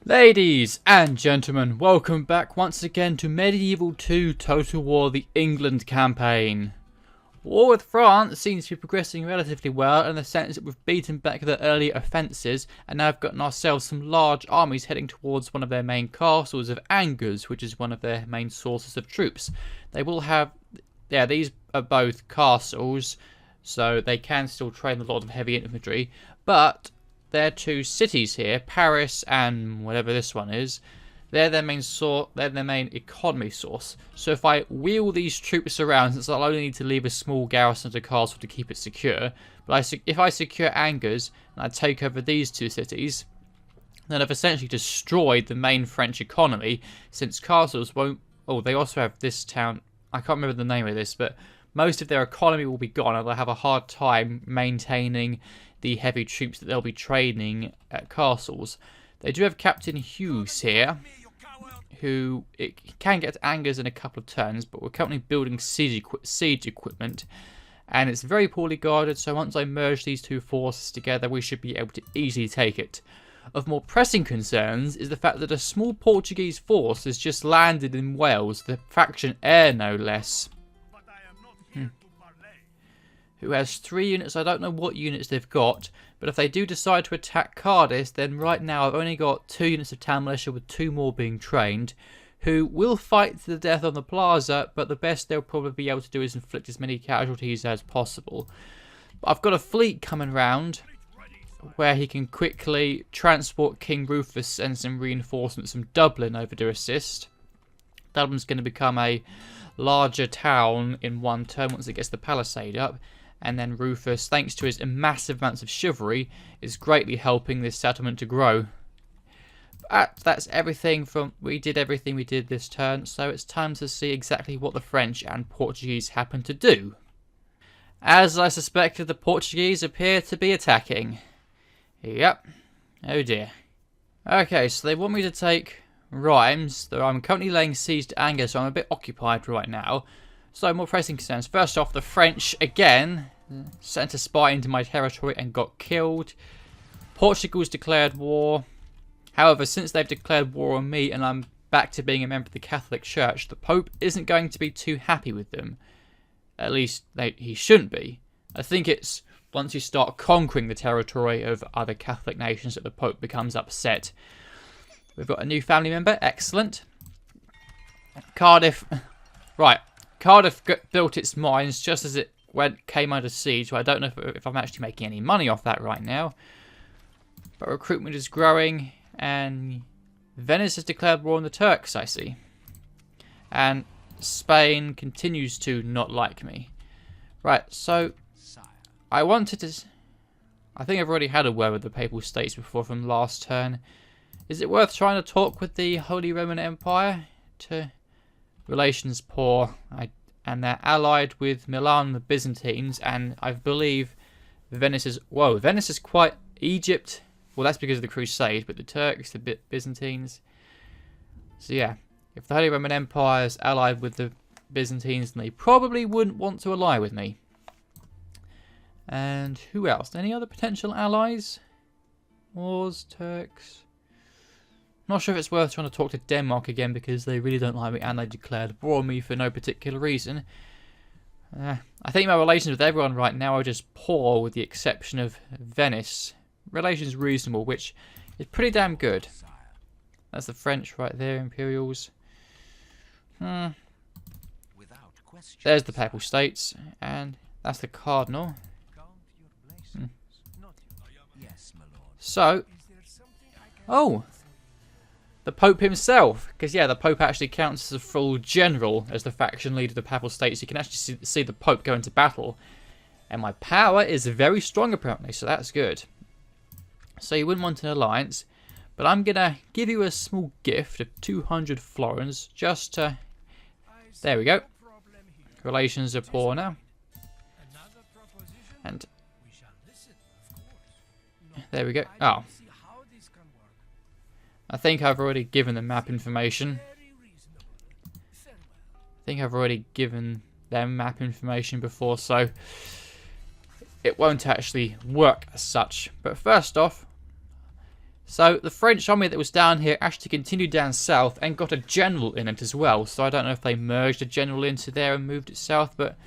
Ladies and gentlemen, welcome back once again to Medieval 2 Total War the England campaign. War with France seems to be progressing relatively well in the sense that we've beaten back the earlier offences and now have gotten ourselves some large armies heading towards one of their main castles of Angers, which is one of their main sources of troops. They will have, these are both castles, so they can still train a lot of heavy infantry, but their two cities here, Paris and whatever this one is, they're their main economy source. So if I wheel these troops around, since I'll only need to leave a small garrison at a castle to keep it secure, but if I secure Angers and I take over these two cities, then I've essentially destroyed the main French economy, since castles won't... Oh, they also have this town. I can't remember the name of this, but most of their economy will be gone and they'll have a hard time maintaining the heavy troops that they'll be training at castles. They do have Captain Hughes here, who it can get to Angers in a couple of turns, but we're currently building siege equipment, and it's very poorly guarded, so once I merge these two forces together, we should be able to easily take it. Of more pressing concerns is the fact that a small Portuguese force has just landed in Wales, the faction Air no less. Who has 3 units. I don't know what units they've got, but if they do decide to attack Cardiff, then right now I've only got 2 units of town militia with 2 more being trained, who will fight to the death on the plaza, but the best they'll probably be able to do is inflict as many casualties as possible. But I've got a fleet coming round where he can quickly transport King Rufus and some reinforcements from Dublin over to assist. Dublin's going to become a larger town in one turn once it gets the palisade up. And then Rufus, thanks to his massive amounts of chivalry, is greatly helping this settlement to grow. But that's everything from... We did everything we did this turn, so it's time to see exactly what the French and Portuguese happen to do. As I suspected, the Portuguese appear to be attacking. Yep. Oh dear. Okay, so they want me to take Rheims, though I'm currently laying siege to Angers, so I'm a bit occupied right now. So, more pressing concerns. First off, the French, again, sent a spy into my territory and got killed. Portugal's declared war. However, since they've declared war on me and I'm back to being a member of the Catholic Church, the Pope isn't going to be too happy with them. At least, he shouldn't be. I think it's once you start conquering the territory of other Catholic nations that the Pope becomes upset. We've got a new family member. Excellent. Cardiff. Right. Cardiff built its mines just as it came under siege, so I don't know if I'm actually making any money off that right now. But recruitment is growing, and Venice has declared war on the Turks, I see. And Spain continues to not like me. Right, so I wanted to... I think I've already had a word with the Papal States before from last turn. Is it worth trying to talk with the Holy Roman Empire to... Relations poor, and they're allied with Milan, the Byzantines, and I believe Venice is... Whoa, Venice is quite... Egypt, well that's because of the Crusade, but the Turks, the Byzantines... So yeah, if the Holy Roman Empire is allied with the Byzantines, then they probably wouldn't want to ally with me. And who else? Any other potential allies? Moors, Turks... Not sure if it's worth trying to talk to Denmark again because they really don't like me and they declared war on me for no particular reason. I think my relations with everyone right now are just poor with the exception of Venice. Relations reasonable, which is pretty damn good. That's the French right there, Imperials. There's the Papal States, and that's the Cardinal. So, oh! The Pope himself, because yeah, the Pope actually counts as a full general as the faction leader of the Papal States. You can actually see the Pope go into battle, and my power is very strong apparently, so that's good. So you wouldn't want an alliance, but I'm gonna give you a small gift of 200 florins just to... There we go. Relations are poor now, and there we go. Oh. I think I've already given them map information. Before, so it won't actually work as such. But first off, So the French army that was down here actually continued down south and got a general in it as well. So I don't know if they merged a general into there and moved it south, but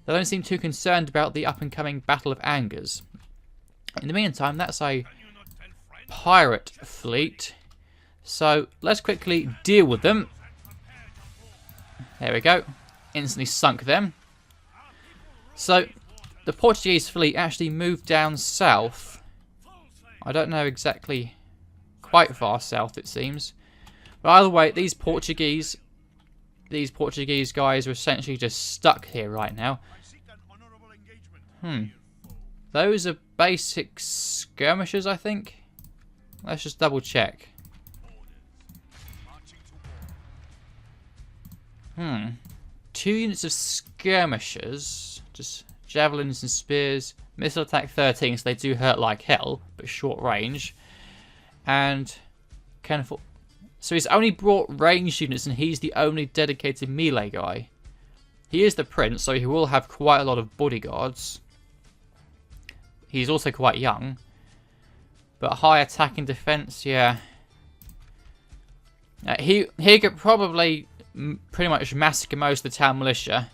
they don't seem too concerned about the up-and-coming Battle of Angers. In the meantime, that's a pirate fleet. So let's quickly deal with them. There we go. Instantly sunk them. So the Portuguese fleet actually moved down south. I don't know exactly, quite far south it seems. But either way, these Portuguese guys are essentially just stuck here right now. Those are basic skirmishers, I think. Let's just double check. 2 units of skirmishers, just javelins and spears, missile attack 13, so they do hurt like hell, but short range. And can afford. So he's only brought ranged units, and he's the only dedicated melee guy. He is the prince, so he will have quite a lot of bodyguards. He's also quite young, but high attack and defense, yeah. He could probably pretty much massacre most of the town militia.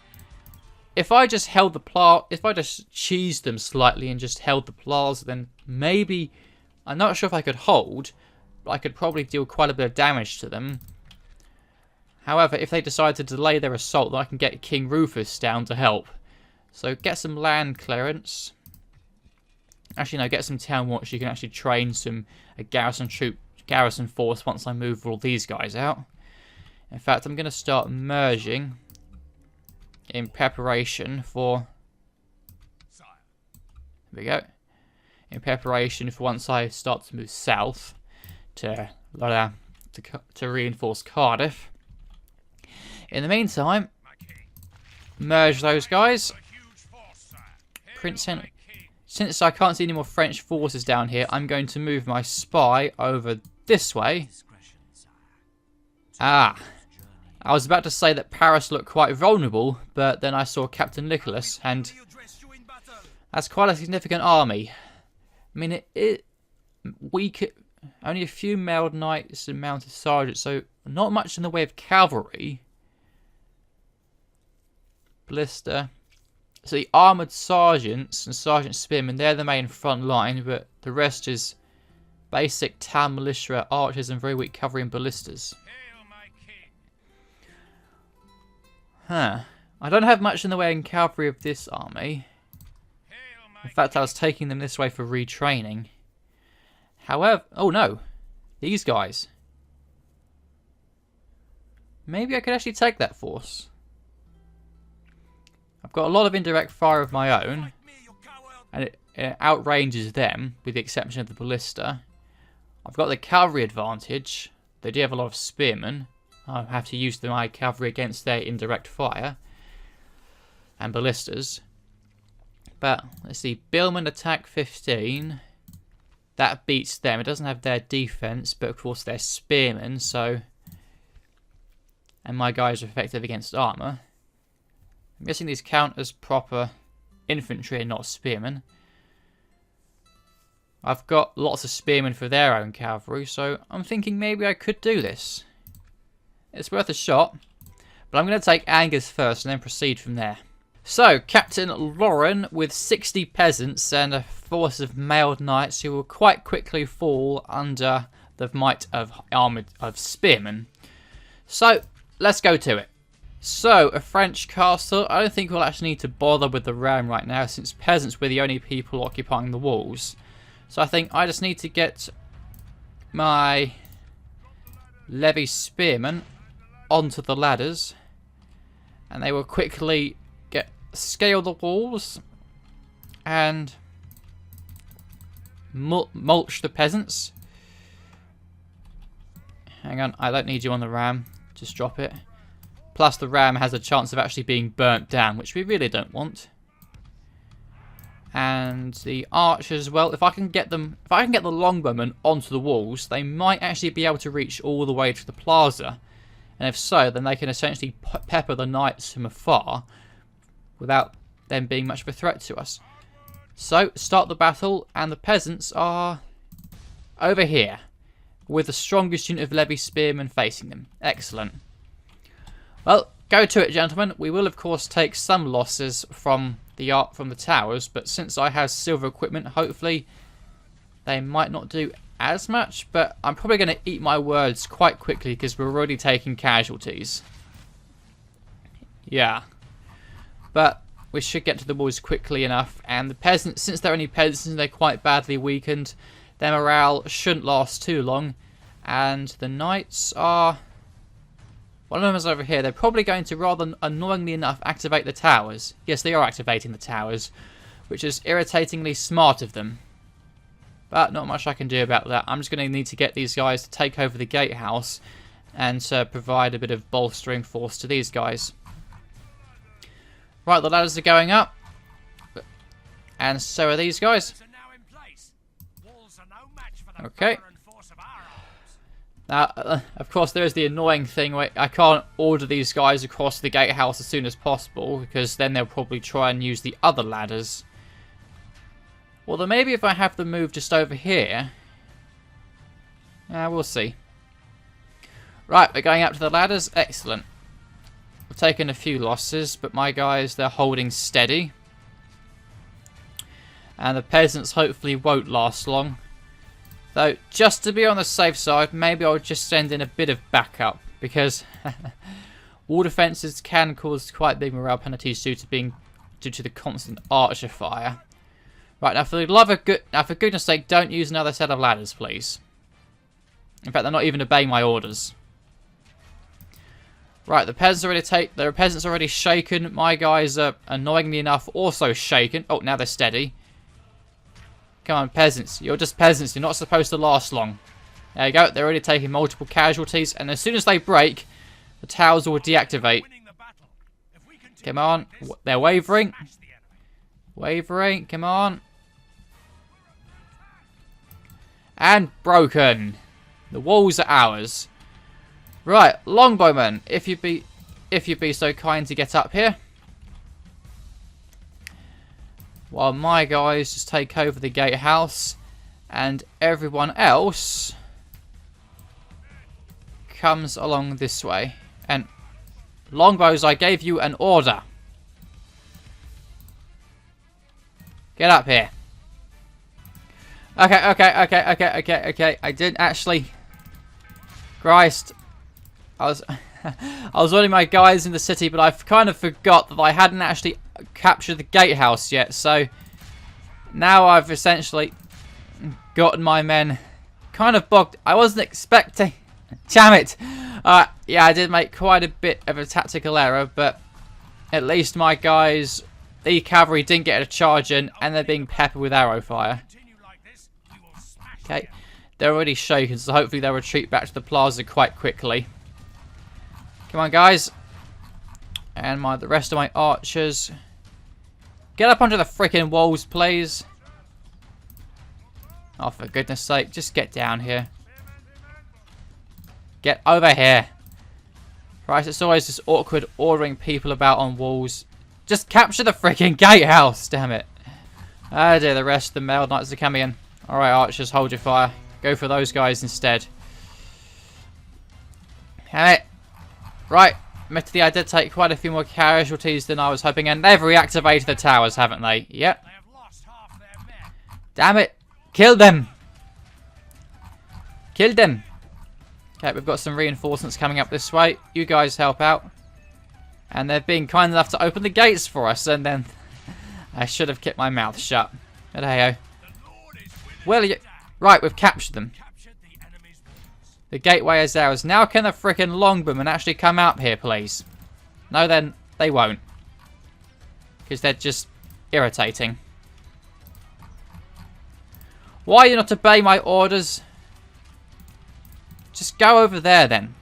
If I just held the if I just cheesed them slightly and just held the plaza, then maybe, I'm not sure if I could hold, but I could probably deal quite a bit of damage to them. However, if they decide to delay their assault, then I can get King Rufus down to help. So get some land clearance. Actually, no, get some town watch. You can actually train a garrison force once I move all these guys out. In fact, I'm going to start merging in preparation for. There we go. In preparation for once I start to move south to reinforce Cardiff. In the meantime, merge those guys. Prince Henry. Since I can't see any more French forces down here, I'm going to move my spy over this way. Ah. I was about to say that Paris looked quite vulnerable, but then I saw Captain Nicholas, and that's quite a significant army. I mean, only a few mailed knights and mounted sergeants, so not much in the way of cavalry. Ballista. So the armoured sergeants and sergeant spearmen, they're the main front line, but the rest is basic town militia, archers, and very weak cavalry and ballistas. I don't have much in the way of cavalry of this army. In fact, I was taking them this way for retraining. However, oh no, these guys. Maybe I could actually take that force. I've got a lot of indirect fire of my own, and it outranges them, with the exception of the ballista. I've got the cavalry advantage. They do have a lot of spearmen. I'll have to use my cavalry against their indirect fire and ballistas. But let's see, Billman attack 15. That beats them. It doesn't have their defense, but of course they're spearmen, so. And my guys are effective against armor. I'm guessing these count as proper infantry and not spearmen. I've got lots of spearmen for their own cavalry, so I'm thinking maybe I could do this. It's worth a shot, but I'm going to take Angers first and then proceed from there. So, Captain Lauren with 60 peasants and a force of mailed knights who will quite quickly fall under the might of spearmen. So, let's go to it. So, a French castle. I don't think we'll actually need to bother with the ram right now, since peasants were the only people occupying the walls. So I think I just need to get my levy spearmen onto the ladders, and they will quickly scale the walls and mulch the peasants. Hang on, I don't need you on the ram. Just drop it. Plus the ram has a chance of actually being burnt down, which we really don't want. And the archers, well, if I can get the longbowmen onto the walls, they might actually be able to reach all the way to the plaza. And if so, then they can essentially pepper the knights from afar without them being much of a threat to us. So, start the battle, and the peasants are over here. with the strongest unit of levy spearmen facing them. Excellent. Well, go to it, gentlemen. We will, of course, take some losses from the towers, but since I have silver equipment, hopefully they might not do as much, but I'm probably going to eat my words quite quickly because we're already taking casualties. Yeah. But we should get to the walls quickly enough, and the peasants, since they're only peasants and they're quite badly weakened, their morale shouldn't last too long. And the knights are... one of them is over here. They're probably going to, rather annoyingly enough, activate the towers. Yes, they are activating the towers, which is irritatingly smart of them. But not much I can do about that. I'm just going to need to get these guys to take over the gatehouse and provide a bit of bolstering force to these guys. Right, the ladders are going up. And so are these guys. Okay. Now, of course, there is the annoying thing where I can't order these guys across the gatehouse as soon as possible, because then they'll probably try and use the other ladders. Although maybe if I have them move just over here. We'll see. Right, we're going up to the ladders. Excellent. We've taken a few losses, but my guys, they're holding steady. And the peasants hopefully won't last long. Though, just to be on the safe side, maybe I'll just send in a bit of backup, because wall defences can cause quite big morale penalties due to the constant archer fire. Right, now for goodness sake, don't use another set of ladders, please. In fact, they're not even obeying my orders. Right, the peasants already shaken. My guys are, annoyingly enough, also shaken. Oh, now they're steady. Come on, peasants. You're just peasants. You're not supposed to last long. There you go. They're already taking multiple casualties. And as soon as they break, the towers will deactivate. Come on. They're wavering. Wavering. Come on. And broken. The walls are ours. Right, longbowmen. If you'd be so kind to get up here. While my guys just take over the gatehouse, and everyone else comes along this way. And longbows, I gave you an order. Get up here. Okay. I didn't actually. Christ, I was ordering my guys in the city, but I've kind of forgot that I hadn't actually captured the gatehouse yet, so now I've essentially gotten my men kind of bogged. I wasn't expecting. Damn it. Yeah, I did make quite a bit of a tactical error, but at least my guys, the cavalry, didn't get a charge in, and they're being peppered with arrow fire. Okay, they're already shaken, so hopefully they'll retreat back to the plaza quite quickly. Come on, guys. And the rest of my archers. Get up onto the freaking walls, please. Oh, for goodness sake, just get down here. Get over here. Right, it's always just awkward ordering people about on walls. Just capture the freaking gatehouse, damn it. Oh dear, the rest of the male knights are coming in. Alright, archers, hold your fire. Go for those guys instead. Damn it. Right, admittedly I did take quite a few more casualties than I was hoping, and they've reactivated the towers, haven't they? Yep. Damn it. Kill them. Kill them. Okay, we've got some reinforcements coming up this way. You guys help out. And they've been kind enough to open the gates for us, and then I should have kept my mouth shut. But hey-ho. Well, right, we've captured them. The gateway is ours. Now can the frickin' longbowmen actually come out here, please? No, then they won't. Because they're just irritating. Why are you not obeying my orders? Just go over there, then.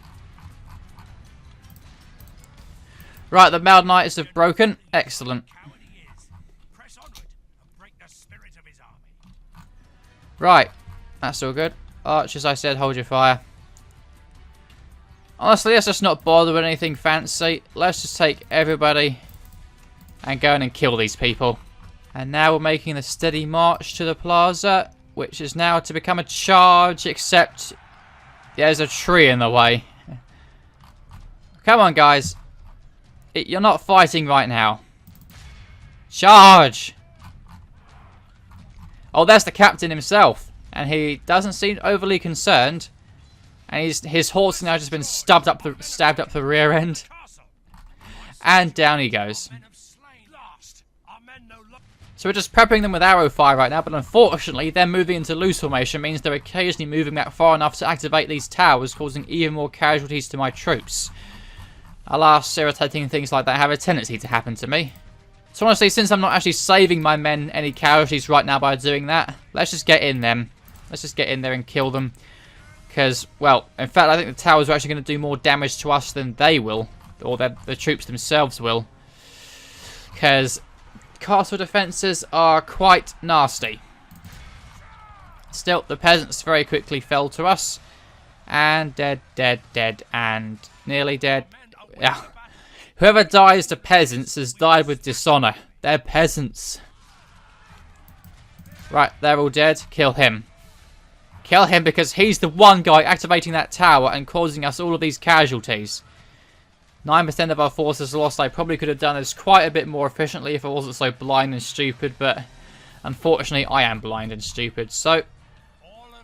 Right, the Male Knights have broken. Excellent. Right, that's all good. Archers, I said, hold your fire. Honestly, let's just not bother with anything fancy. Let's just take everybody and go in and kill these people. And now we're making the steady march to the plaza, which is now to become a charge, except There's a tree in the way. Come on, guys. You're not fighting right now. Charge! Oh, there's the captain himself. And he doesn't seem overly concerned. And his horse has now just been stabbed up the rear end. And down he goes. So we're just prepping them with arrow fire right now, but unfortunately them moving into loose formation means they're occasionally moving back far enough to activate these towers, causing even more casualties to my troops. Alas, irritating things like that have a tendency to happen to me. So honestly, since I'm not actually saving my men any casualties right now by doing that, let's just get in them. Let's just get in there and kill them. Because, well, in fact, I think the towers are actually going to do more damage to us than they will. Or the troops themselves will. Because castle defences are quite nasty. Still, the peasants very quickly fell to us. And dead, and nearly dead. Yeah. Whoever dies to peasants has died with dishonour. They're peasants. Right, they're all dead. Kill him. Kill him because he's the one guy activating that tower and causing us all of these casualties. 9% of our forces lost. I probably could have done this quite a bit more efficiently if I wasn't so blind and stupid, but unfortunately I am blind and stupid. So,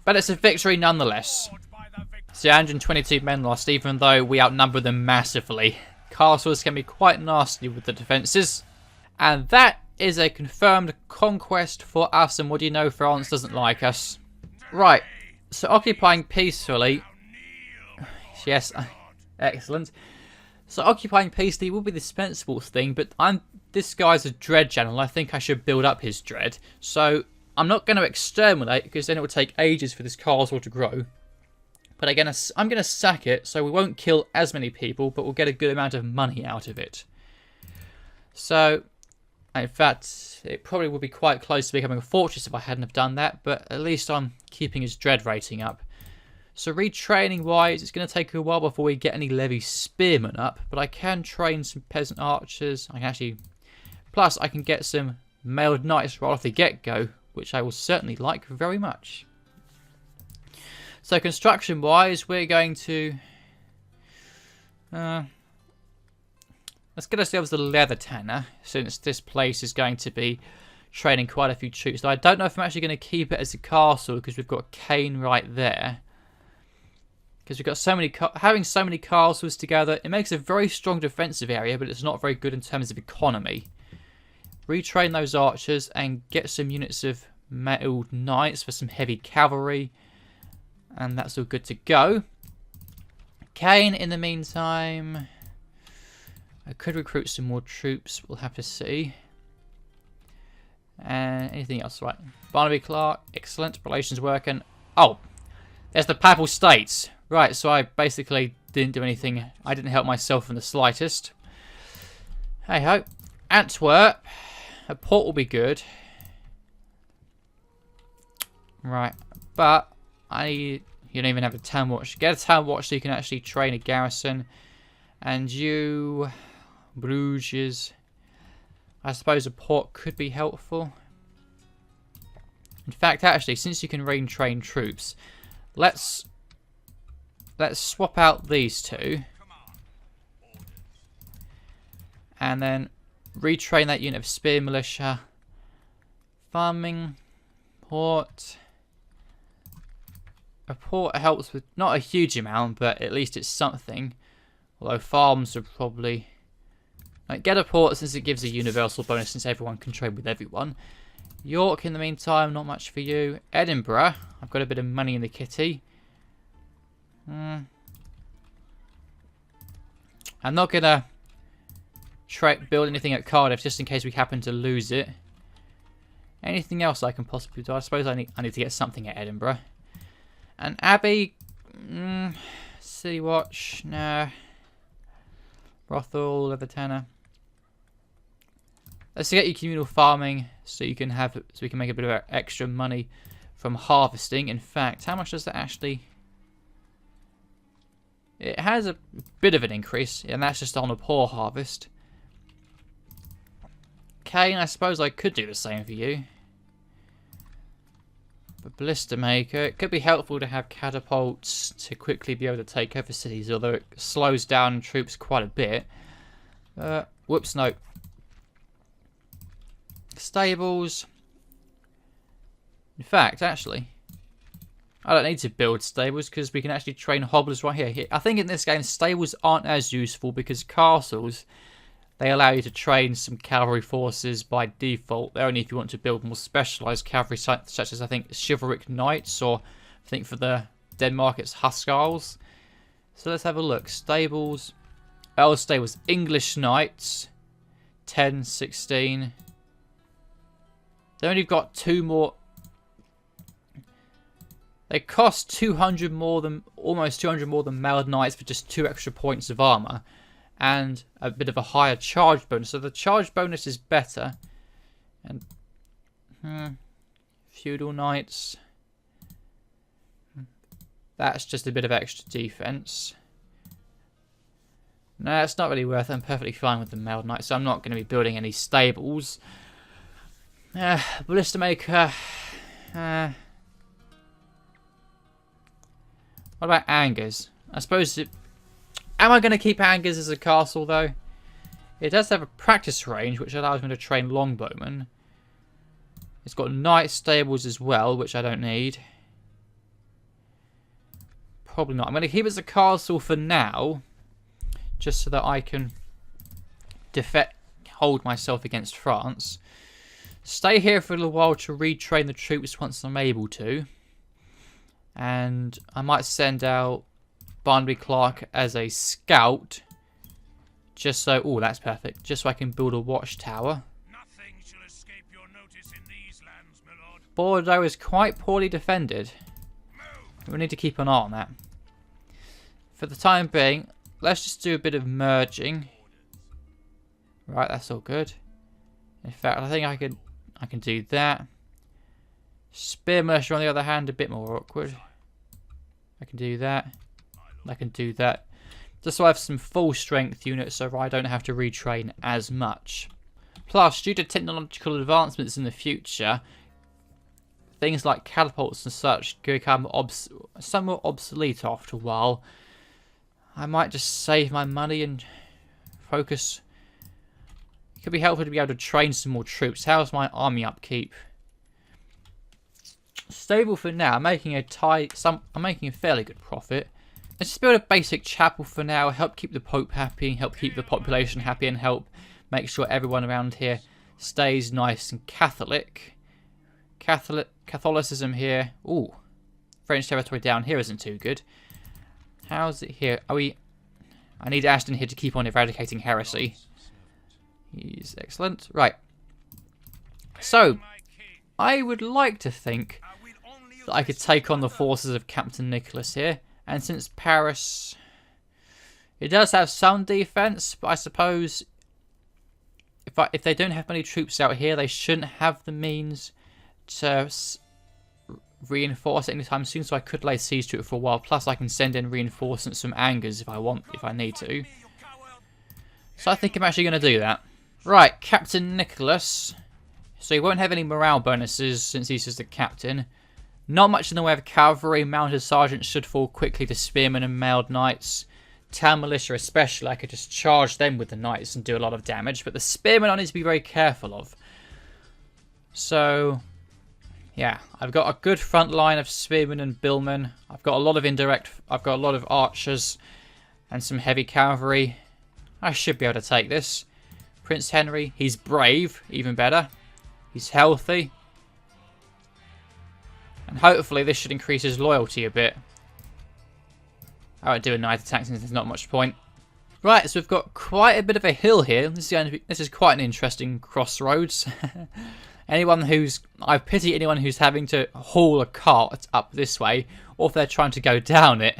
but it's a victory nonetheless. So 122 men lost, even though we outnumber them massively. Castles can be quite nasty with the defences. And that is a confirmed conquest for us, and what do you know, France doesn't like us. Right, so occupying peacefully. Yes, excellent. So occupying peacefully will be the sensible thing, but this guy's a dread channel. I think I should build up his dread. So I'm not going to exterminate, because then it will take ages for this castle to grow. But I'm going to sack it, so we won't kill as many people, but we'll get a good amount of money out of it. So, in fact, it probably would be quite close to becoming a fortress if I hadn't have done that, but at least I'm keeping his dread rating up. So retraining-wise, it's going to take a while before we get any levy spearmen up, but I can train some peasant archers. Plus I can get some mailed knights right off the get-go, which I will certainly like very much. So construction-wise, we're going to... let's get ourselves the leather tanner, since this place is going to be training quite a few troops. Now, I don't know if I'm actually going to keep it as a castle, because we've got Cane right there. Because we've got so many... Having so many castles together, it makes a very strong defensive area, but it's not very good in terms of economy. Retrain those archers and get some units of mailed knights for some heavy cavalry. And that's all good to go. Cane, in the meantime... I could recruit some more troops. We'll have to see. And anything else? Right. Barnaby Clark. Excellent. Relations working. Oh! There's the Papal States. Right, so I basically didn't do anything. I didn't help myself in the slightest. Hey-ho. Antwerp. A port will be good. Right. But... you don't even have a town watch. Get a town watch so you can actually train a garrison. And you... Bruges. I suppose a port could be helpful. In fact, actually, since you can retrain troops, let's swap out these two. And then retrain that unit of spear militia. Farming. Port. A port helps with not a huge amount, but at least it's something. Although farms are probably... Like, get a port since it gives a universal bonus since everyone can trade with everyone. York, in the meantime, not much for you. Edinburgh, I've got a bit of money in the kitty. I'm not going to build anything at Cardiff just in case we happen to lose it. Anything else I can possibly do? I suppose I need to get something at Edinburgh. And Abbey, City Watch, no. Brothel, Leather Tanner. Let's get you communal farming so you can have, so we can make a bit of extra money from harvesting. In fact, how much does that actually? It has a bit of an increase, and that's just on a poor harvest. Cane, I suppose I could do the same for you. For Ballista Maker, it could be helpful to have catapults to quickly be able to take over cities, although it slows down troops quite a bit. Whoops, no. Stables. In fact, actually, I don't need to build stables because we can actually train hobblers right here. I think in this game, stables aren't as useful because castles, they allow you to train some cavalry forces by default. They're only if you want to build more specialised cavalry, such as I think chivalric knights, or I think for the Denmark it's Hussars. So let's have a look. Stables. Earl stables. English knights. 10, 16. They only got 2 more. They cost 200 more than, almost 200 more than mailed knights for just 2 extra points of armour. And a bit of a higher charge bonus. So the charge bonus is better. And feudal knights. That's just a bit of extra defense. No, it's not really worth it. I'm perfectly fine with the mailed knights, so I'm not going to be building any stables. Ballista Maker. What about Angers? I suppose it... Am I going to keep Angers as a castle, though? It does have a practice range, which allows me to train longbowmen. It's got knight stables as well, which I don't need. Probably not. I'm going to keep it as a castle for now, just so that I can hold myself against France. Stay here for a little while to retrain the troops once I'm able to. And I might send out Barnaby Clark as a scout, just so... Oh, that's perfect. Just so I can build a watchtower. Nothing shall escape your notice in these lands, my lord. Bordeaux is quite poorly defended. We need to keep an eye on that. For the time being, let's just do a bit of merging. Right, that's all good. In fact, I think I can do that. Spear militia, on the other hand, a bit more awkward. I can do that. I can do that. Just so I have some full strength units so I don't have to retrain as much. Plus, due to technological advancements in the future, things like catapults and such become somewhat obsolete after a while. I might just save my money and focus. It could be helpful to be able to train some more troops. How's my army upkeep? Stable for now. I'm making a fairly good profit. Let's just build a basic chapel for now. Help keep the Pope happy, help keep the population happy, and help make sure everyone around here stays nice and Catholic. Catholicism here. Ooh, French territory down here isn't too good. How's it here? I need Ashton here to keep on eradicating heresy. He's excellent. Right. So, I would like to think that I could take on the forces of Captain Nicholas here. And since Paris... It does have some defense, but I suppose... If they don't have many troops out here, they shouldn't have the means to reinforce it anytime soon, so I could lay siege to it for a while. Plus, I can send in reinforcements from Angers if I need to. So I think I'm actually going to do that. Right, Captain Nicholas. So he won't have any morale bonuses since he's just the captain. Not much in the way of cavalry. Mounted sergeants should fall quickly to spearmen and mailed knights. Town militia especially, I could just charge them with the knights and do a lot of damage. But the spearmen I need to be very careful of. So... yeah, I've got a good front line of spearmen and billmen. I've got a lot of archers and some heavy cavalry. I should be able to take this. Prince Henry, he's brave, even better. He's healthy. And hopefully this should increase his loyalty a bit. I won't do a night attack since there's not much point. Right, so we've got quite a bit of a hill here. This is quite an interesting crossroads. I pity anyone who's having to haul a cart up this way, or if they're trying to go down it.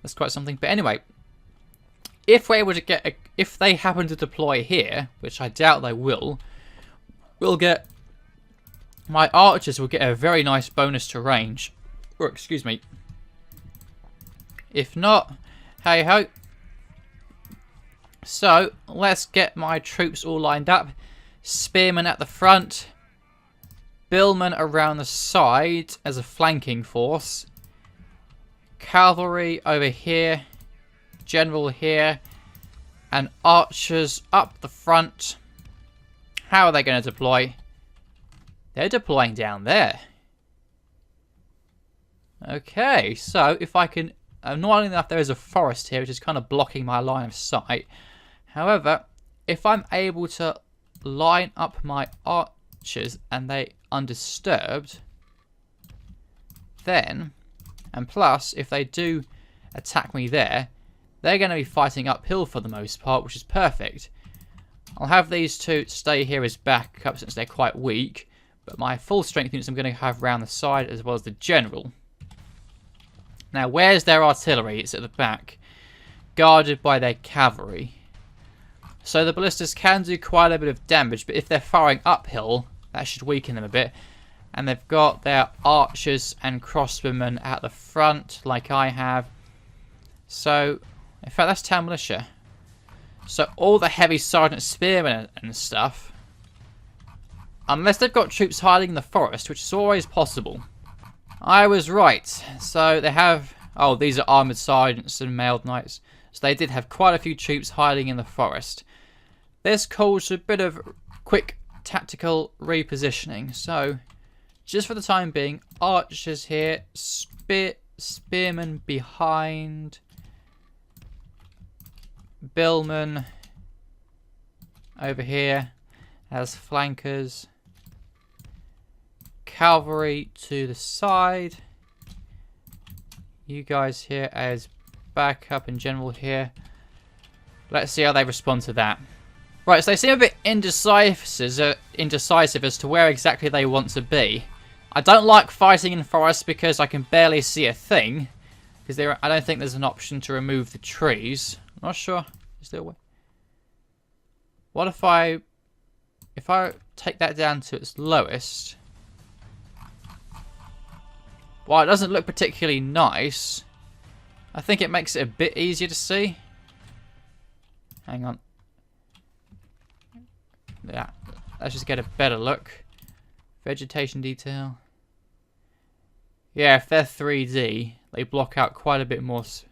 That's quite something. But anyway, if we're able to if they happen to deploy here, which I doubt they will, my archers will get a very nice bonus to range. Or excuse me. If not, hey ho. So let's get my troops all lined up. Spearmen at the front, Billmen around the side as a flanking force. Cavalry over here. General here. And archers up the front. How are they going to deploy? They're deploying down there. Okay, so if I can... Annoyingly enough, there is a forest here, which is kind of blocking my line of sight. However, if I'm able to line up my archers and they undisturbed, then... And plus, if they do attack me there, they're going to be fighting uphill for the most part, which is perfect. I'll have these two stay here as backup since they're quite weak. But my full strength units I'm going to have around the side as well as the general. Now, where's their artillery? It's at the back. Guarded by their cavalry. So the ballistas can do quite a bit of damage. But if they're firing uphill, that should weaken them a bit. And they've got their archers and crossbowmen at the front, like I have. So, in fact, that's town militia. So all the heavy sergeant spearmen and stuff, unless they've got troops hiding in the forest, which is always possible. I was right. So they have... Oh, these are armoured sergeants and mailed knights. So they did have quite a few troops hiding in the forest. This calls for a bit of quick tactical repositioning. So, just for the time being, archers here, spearmen behind, billmen over here as flankers, cavalry to the side, you guys here as backup and general here. Let's see how they respond to that. Right, so they seem a bit indecisive as to where exactly they want to be. I don't like fighting in forests because I can barely see a thing. Because I don't think there's an option to remove the trees. I'm not sure. Is there a way? What if I take that down to its lowest? Well, it doesn't look particularly nice. I think it makes it a bit easier to see. Hang on. Yeah, let's just get a better look. Vegetation detail. Yeah, if they're 3D, they block out quite a bit more. So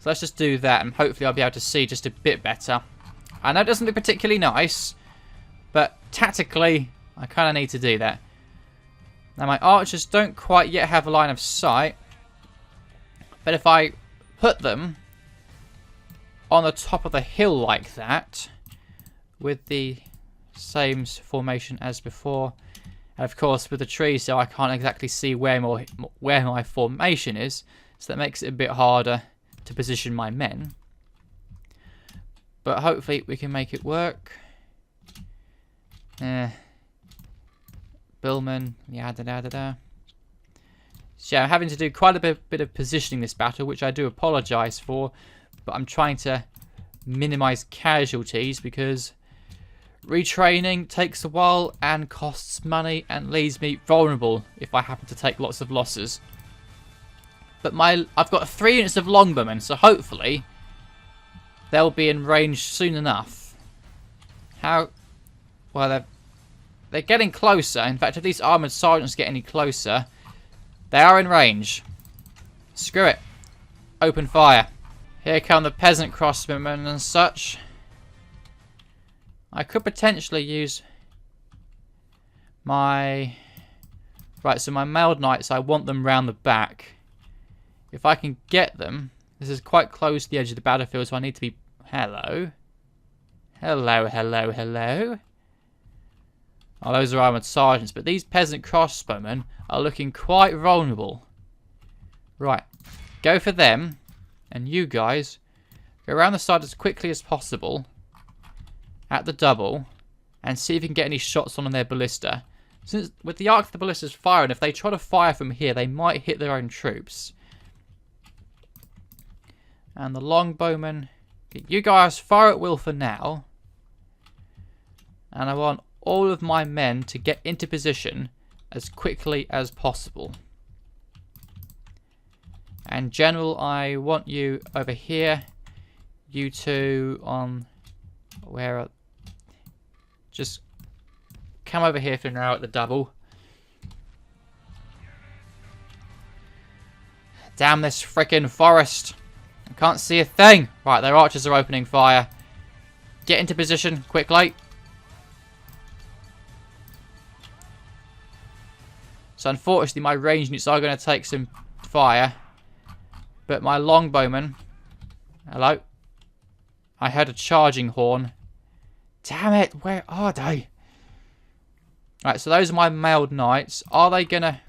let's just do that, and hopefully I'll be able to see just a bit better. I know it doesn't look particularly nice, but tactically, I kind of need to do that. Now, my archers don't quite yet have a line of sight, but if I put them on the top of the hill like that, with the same formation as before, and of course with the trees, so I can't exactly see where my formation is, so that makes it a bit harder to position my men. But hopefully we can make it work. Billman, yeah, So I'm having to do quite a bit of positioning this battle, which I do apologise for, but I'm trying to minimise casualties because retraining takes a while and costs money and leaves me vulnerable if I happen to take lots of losses. But I've got 3 units of longbowmen, so hopefully they'll be in range soon enough. Well, they're getting closer. In fact, if these armoured sergeants get any closer, they are in range. Screw it. Open fire. Here come the peasant crossbowmen and such. I could potentially use my... Right, so my mailed knights, I want them round the back. If I can get them... This is quite close to the edge of the battlefield, so I need to be... Hello? Hello, hello, hello? Oh, those are armoured sergeants, but these peasant crossbowmen are looking quite vulnerable. Right, go for them, and you guys, go around the side as quickly as possible, at the double, and see if you can get any shots on their ballista. Since with the arc of the ballistas firing, if they try to fire from here, they might hit their own troops. And the longbowmen, you guys fire at will for now. And I want all of my men to get into position as quickly as possible. And general, I want you over here. You two on where? Just come over here for now at the double. Damn this frickin' forest. I can't see a thing. Right, their archers are opening fire. Get into position quickly. So unfortunately my range units are going to take some fire. But my longbowmen... Hello? I heard a charging horn. Damn it, where are they? Right, so those are my mailed knights. Are they going to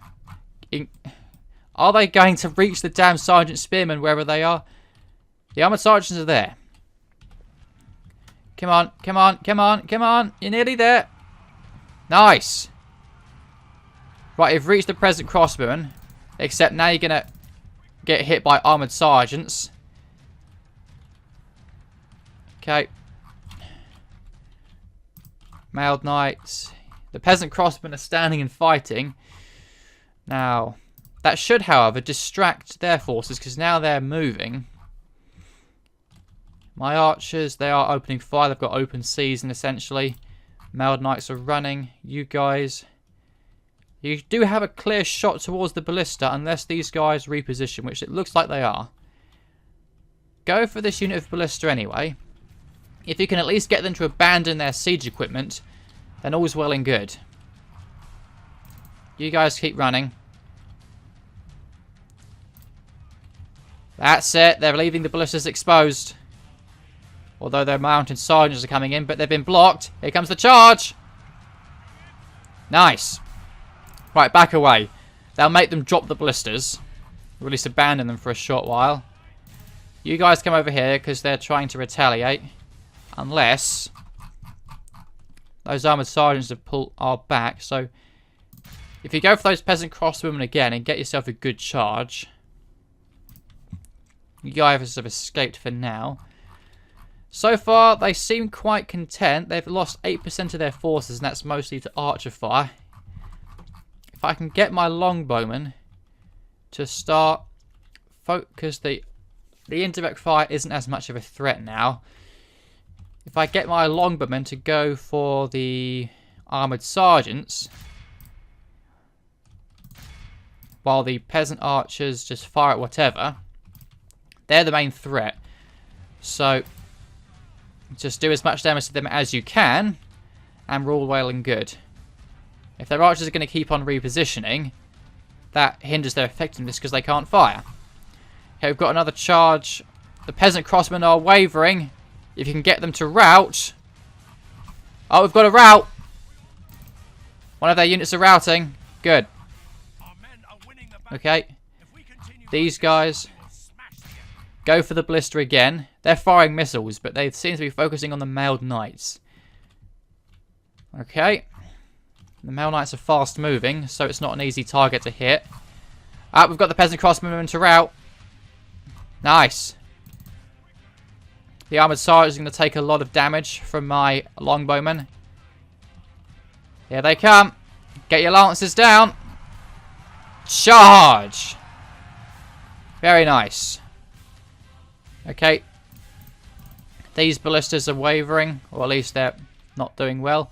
reach the damn sergeant spearmen wherever they are? The armoured sergeants are there. Come on, come on, come on, come on. You're nearly there. Nice. Right, you've reached the present crossbowmen. Except now you're going to get hit by armoured sergeants. Okay. Mailed knights. The peasant crossbowmen are standing and fighting. Now, that should, however, distract their forces because now they're moving. My archers, they are opening fire. They've got open season, essentially. Mailed knights are running. You guys... You do have a clear shot towards the ballista unless these guys reposition, which it looks like they are. Go for this unit of ballista anyway. If you can at least get them to abandon their siege equipment, then all's well and good. You guys keep running. That's it. They're leaving the ballistas exposed. Although their mounted sergeants are coming in, but they've been blocked. Here comes the charge. Nice. Right, back away. They'll make them drop the ballistas. Or at least abandon them for a short while. You guys come over here because they're trying to retaliate. Unless those armoured sergeants have pulled our back. So if you go for those peasant crossbowmen again and get yourself a good charge. You guys have escaped for now. So far, they seem quite content. They've lost 8% of their forces, and that's mostly to archer fire. If I can get my longbowmen to start focus, the indirect fire isn't as much of a threat now. If I get my longbowmen to go for the armoured sergeants, while the peasant archers just fire at whatever, they're the main threat. So just do as much damage to them as you can, and we're all well and good. If their archers are going to keep on repositioning, that hinders their effectiveness because they can't fire. Okay, we've got another charge. The peasant crossmen are wavering. If you can get them to rout. Oh, we've got a rout. One of their units are routing. Good. Okay. These guys go for the ballista again. They're firing missiles, but they seem to be focusing on the mailed knights. Okay. The mailed knights are fast moving, so it's not an easy target to hit. Ah, we've got the peasant crossbowmen to rout. Nice. The armoured sergeant is going to take a lot of damage from my longbowmen. Here they come. Get your lances down. Charge. Very nice. Okay. These ballistas are wavering, or at least they're not doing well.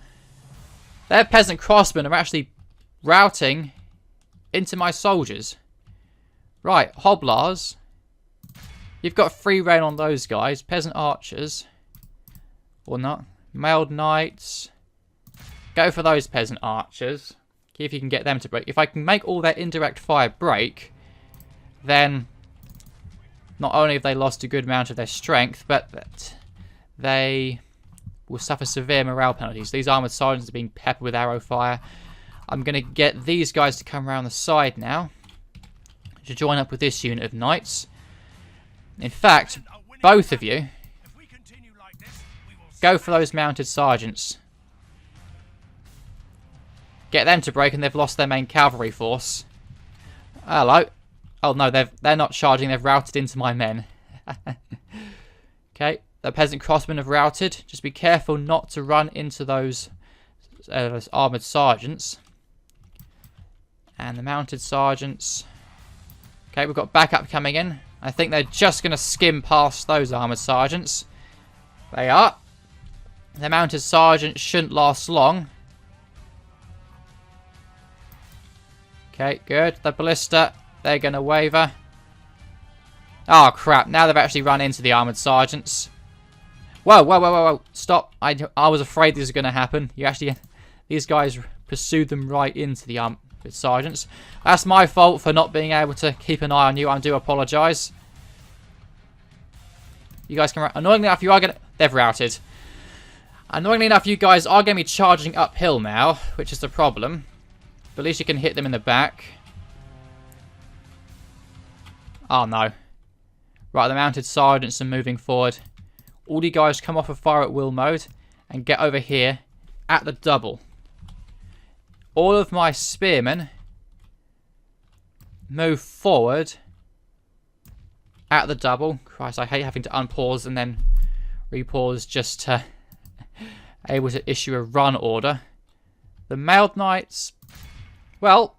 Their peasant crossmen are actually routing into my soldiers. Right, hoblars. You've got free reign on those guys. Peasant archers. Or not. Mailed knights. Go for those peasant archers. See if you can get them to break. If I can make all their indirect fire break, then not only have they lost a good amount of their strength, but that they will suffer severe morale penalties. These armoured sergeants are being peppered with arrow fire. I'm going to get these guys to come around the side now to join up with this unit of knights. In fact, both of you go for those mounted sergeants. Get them to break, and they've lost their main cavalry force. Hello. Oh no, they're not charging. They've routed into my men. Okay, the peasant crossmen have routed. Just be careful not to run into those armoured sergeants. And the mounted sergeants. Okay, we've got backup coming in. I think they're just going to skim past those armoured sergeants. They are. The mounted sergeants shouldn't last long. Okay, good. The ballista, they're going to waver. Oh, crap. Now they've actually run into the armoured sergeants. Whoa, whoa, whoa, whoa, whoa. Stop. I was afraid this was going to happen. These guys pursued them right into the armoured sergeants. That's my fault for not being able to keep an eye on you. I do apologise. You guys can... Annoyingly enough, you are going to... They've routed. Annoyingly enough, you guys are going to be charging uphill now, which is the problem. But at least you can hit them in the back. Oh, no. Right, the mounted sergeants are moving forward. All you guys come off of fire at will mode and get over here at the double. All of my spearmen move forward at the double. Christ, I hate having to unpause and then repause just to able to issue a run order. The mailed knights, well,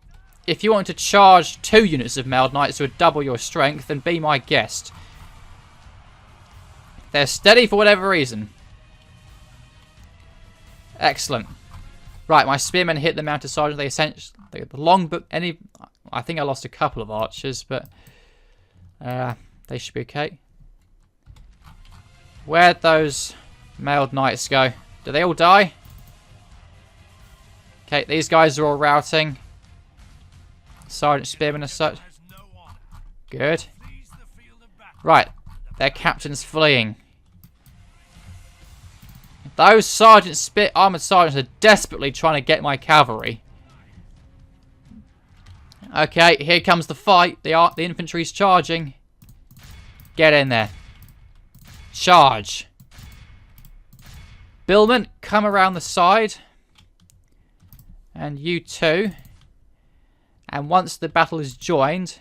if you want to charge 2 units of mailed knights to double your strength, then be my guest. They're steady for whatever reason. Excellent. Right, my spearmen hit the mounted sergeant. They essentially, I think I lost a couple of archers, but they should be okay. Where'd those mailed knights go? Do they all die? Okay, these guys are all routing. Sergeant spearmen as such. Good. Right, their captain's fleeing. Those armoured sergeants are desperately trying to get my cavalry. Okay, here comes the fight. The infantry's charging. Get in there. Charge. Billman, come around the side. And you too. And once the battle is joined,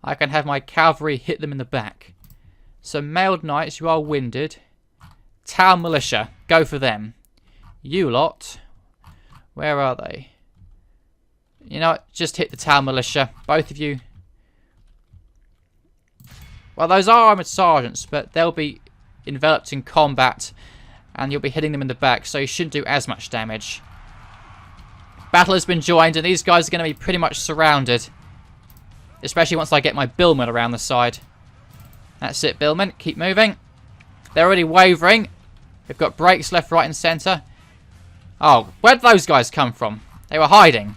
I can have my cavalry hit them in the back. So mailed knights, you are winded. Town militia, go for them. You lot, where are they? You know what, just hit the town militia. Both of you. Well, those are armoured sergeants, but they'll be enveloped in combat. And you'll be hitting them in the back, so you shouldn't do as much damage. Battle has been joined, and these guys are going to be pretty much surrounded. Especially once I get my billmen around the side. That's it, billmen. Keep moving. They're already wavering. They've got breaks left, right, and centre. Oh, where'd those guys come from? They were hiding.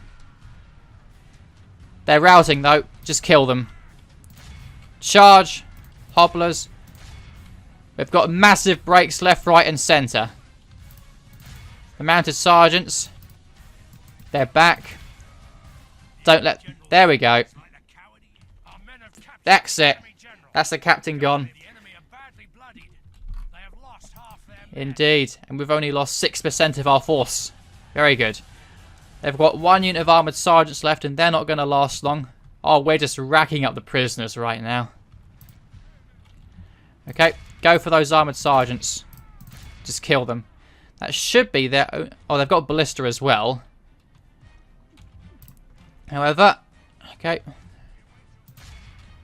They're routing, though. Just kill them. Charge. Hobblers. We've got massive breaks left, right, and centre. The mounted sergeants. They're back. Don't let... There we go. That's it. That's the captain gone. Indeed. And we've only lost 6% of our force. Very good. They've got 1 unit of armoured sergeants left, and they're not going to last long. Oh, we're just racking up the prisoners right now. Okay, go for those armoured sergeants. Just kill them. That should be their own... Oh, they've got ballista as well. However, okay.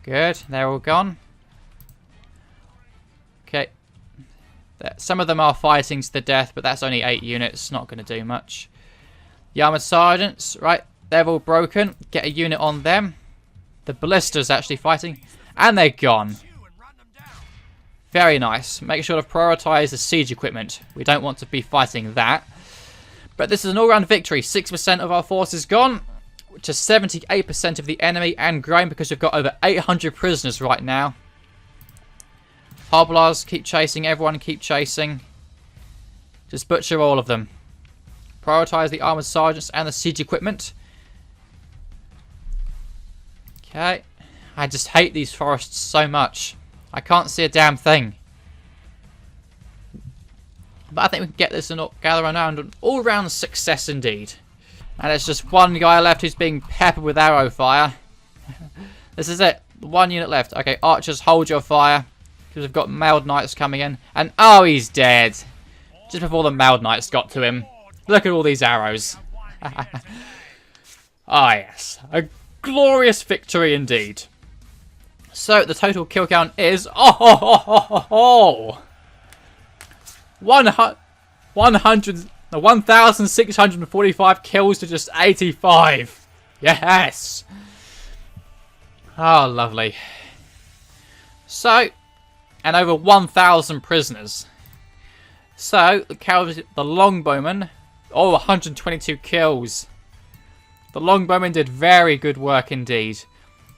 Good, they're all gone. Okay. Some of them are fighting to the death, but that's only 8 units. Not going to do much. The armoured sergeants, right, they're all broken. Get a unit on them. The ballista's actually fighting. And they're gone. Very nice. Make sure to prioritise the siege equipment. We don't want to be fighting that. But this is an all-round victory. 6% of our force is gone, which is 78% of the enemy, and growing because we've got over 800 prisoners right now. Hobblers, keep chasing. Everyone keep chasing. Just butcher all of them. Prioritise the armoured sergeants and the siege equipment. Okay. I just hate these forests so much. I can't see a damn thing. But I think we can get this and gather around an all-round success indeed. And there's just 1 guy left who's being peppered with arrow fire. This is it. 1 unit left. Okay, archers, hold your fire. Because we've got mailed knights coming in. And, oh, he's dead. Just before the mailed knights got to him. Look at all these arrows. Ah, yes. A glorious victory indeed. So, the total kill count is... 1,645 kills to just 85. Yes. Oh, lovely. So, and over 1,000 prisoners. So, the cavalry, the longbowmen, 122 kills. The longbowmen did very good work indeed.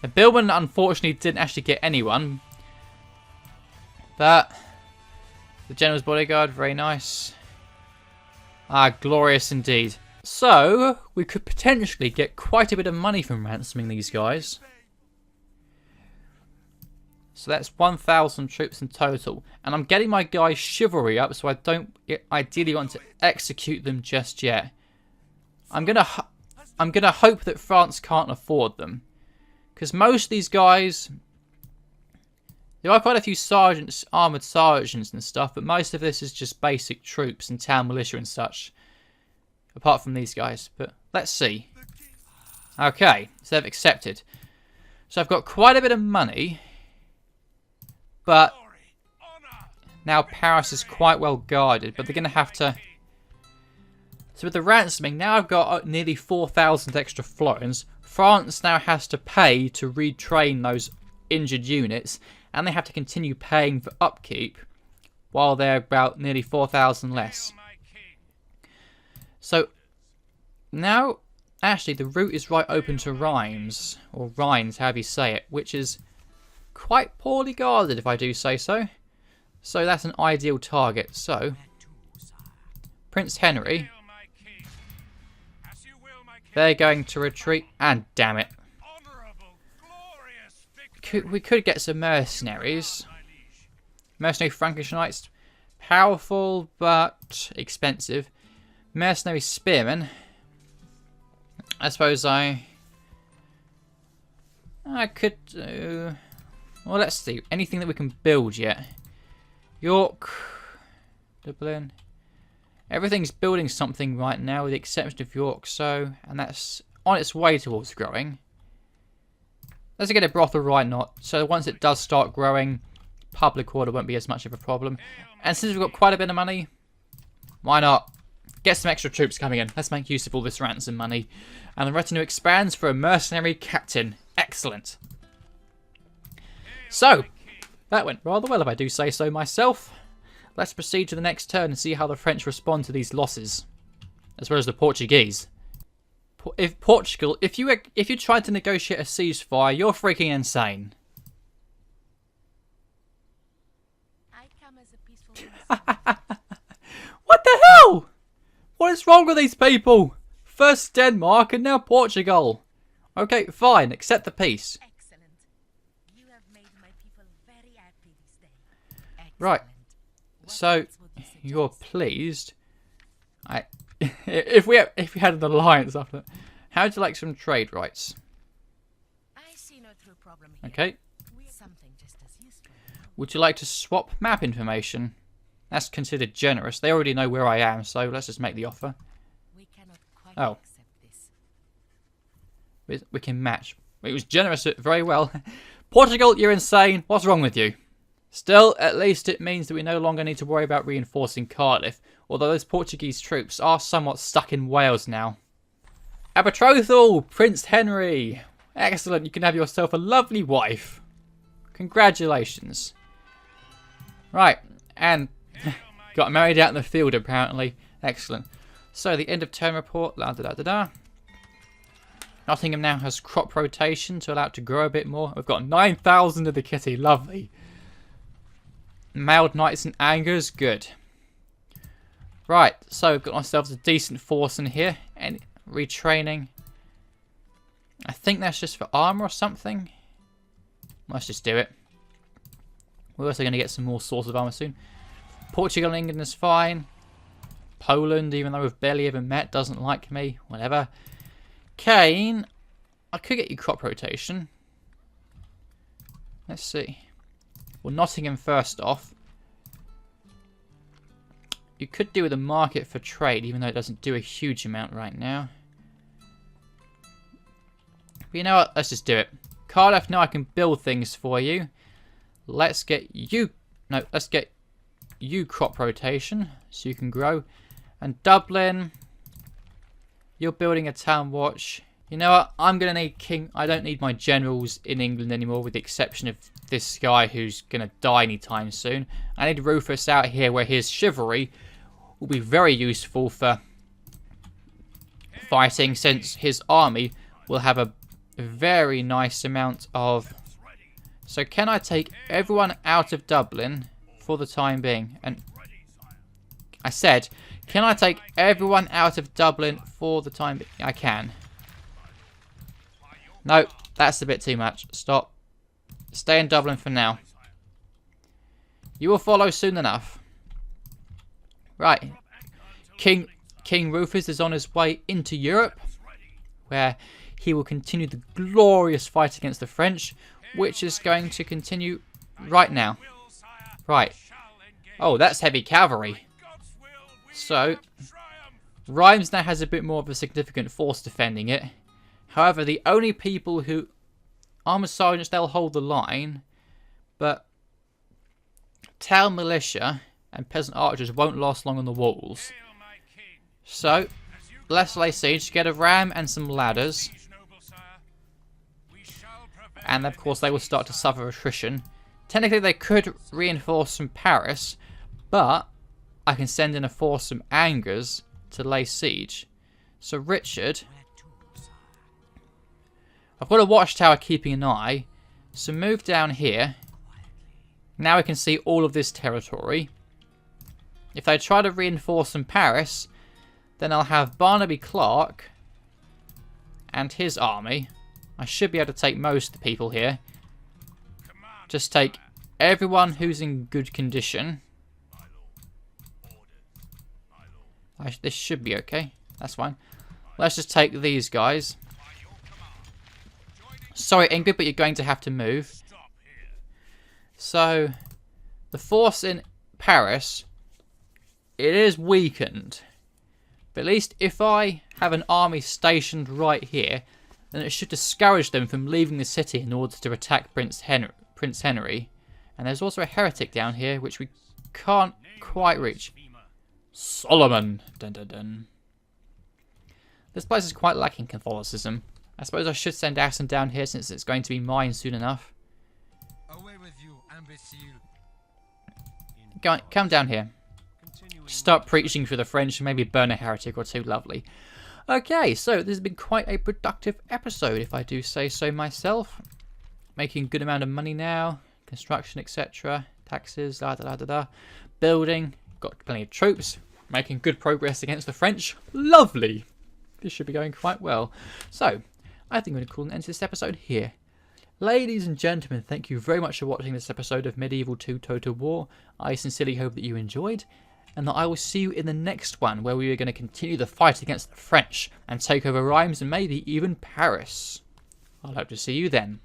The billmen unfortunately didn't actually get anyone. But, the general's bodyguard, very nice. Ah, glorious indeed. So, we could potentially get quite a bit of money from ransoming these guys. So that's 1,000 troops in total. And I'm getting my guys' chivalry up, so I don't ideally want to execute them just yet. I'm gonna hope that France can't afford them. Because most of these guys... There are quite a few sergeants, armoured sergeants and stuff, but most of this is just basic troops and town militia and such. Apart from these guys. But let's see. Okay, so they've accepted. So I've got quite a bit of money. But now Paris is quite well guarded, but they're going to have to... So with the ransoming, now I've got nearly 4,000 extra florins. France now has to pay to retrain those injured units, and they have to continue paying for upkeep, while they're about nearly 4,000 less. So now, actually, the route is right open to Rheims, or Rhines, however you say it, which is quite poorly guarded, if I do say so. So that's an ideal target. So, Prince Henry, they're going to retreat, and damn it. We could get some mercenaries. Mercenary Frankish Knights, powerful but expensive. Mercenary Spearmen, I suppose I could do... Well, let's see. Anything that we can build yet. York, Dublin. Everything's building something right now with the exception of York, so... And that's on its way towards growing. Let's get a brothel right not. So once it does start growing, public order won't be as much of a problem. And since we've got quite a bit of money, why not get some extra troops coming in? Let's make use of all this ransom money. And the retinue expands for a mercenary captain. Excellent. So, that went rather well if I do say so myself. Let's proceed to the next turn and see how the French respond to these losses. As well as the Portuguese. If Portugal, if you tried to negotiate a ceasefire, you're freaking insane. I come as a peaceful What the hell? What is wrong with these people? First Denmark and now Portugal. Okay, fine, accept the peace. Excellent. You have made my people very happy this day. Excellent. Right. What So else would you you're suggest? pleased. If we had an alliance after that. How would you like some trade rights? I see no true problem here. Okay. Something just as useful. Would you like to swap map information? That's considered generous. They already know where I am, so let's just make the offer. We cannot quite Oh. accept this. We can match. It was generous, very well. Portugal, you're insane. What's wrong with you? Still, at least it means that we no longer need to worry about reinforcing Cardiff, although those Portuguese troops are somewhat stuck in Wales now. A betrothal, Prince Henry. Excellent, you can have yourself a lovely wife. Congratulations. Right, and got married out in the field apparently. Excellent. So, the end of term report, Nottingham now has crop rotation to allow it to grow a bit more. We've got 9,000 of the kitty, lovely. Mailed Knights and Angers, good. Right, so we've got ourselves a decent force in here. And retraining. I think that's just for armor or something. Let's just do it. We're also going to get some more source of armor soon. Portugal and England is fine. Poland, even though we've barely ever met, doesn't like me. Whatever. Kane, I could get you crop rotation. Let's see. Well, Nottingham first off. You could do with a market for trade, even though it doesn't do a huge amount right now. But you know what? Let's just do it. Cardiff, now I can build things for you. Let's get you... No, let's get you crop rotation, so you can grow. And Dublin, you're building a town watch. You know what? I'm going to need king. I don't need my generals in England anymore, with the exception of this guy who's going to die anytime soon. I need Rufus out here where his chivalry will be very useful for fighting, since his army will have a very nice amount of... So can I take everyone out of Dublin for the time being? And I said, can I take everyone out of Dublin for the time being? I can. No, that's a bit too much. Stop. Stay in Dublin for now. You will follow soon enough. Right. King Rufus is on his way into Europe, where he will continue the glorious fight against the French, which is going to continue right now. Right. Oh, that's heavy cavalry. So, Rhymes now has a bit more of a significant force defending it. However, the only people who... Armoured sergeants, they'll hold the line, but town militia and peasant archers won't last long on the walls. So, let's lay siege, get a ram and some ladders. And of course they will start to suffer attrition. Technically they could reinforce from Paris, but I can send in a force from Angers to lay siege. So Richard, I've got a watchtower keeping an eye, so move down here. Now we can see all of this territory. If they try to reinforce from Paris, then I'll have Barnaby Clark and his army. I should be able to take most of the people here. Just take everyone who's in good condition. This should be okay. That's fine. Let's just take these guys. Sorry, Ingrid, but you're going to have to move. So, the force in Paris, it is weakened. But at least if I have an army stationed right here, then it should discourage them from leaving the city in order to attack Prince Henry. And there's also a heretic down here, which we can't quite reach. Solomon! Dun dun dun. This place is quite lacking Catholicism. I suppose I should send Aston down here since it's going to be mine soon enough. Away with you, imbecile. Come down here. Start preaching for the French and maybe burn a heretic or two. Lovely. Okay, so this has been quite a productive episode, if I do say so myself. Making a good amount of money now. Construction, etc. Taxes, da da da da da. Building. Got plenty of troops. Making good progress against the French. Lovely. This should be going quite well. So, I think I'm going to call an end to this episode here. Ladies and gentlemen, thank you very much for watching this episode of Medieval 2 Total War. I sincerely hope that you enjoyed, and that I will see you in the next one, where we are going to continue the fight against the French and take over Rheims and maybe even Paris. I'll hope to see you then.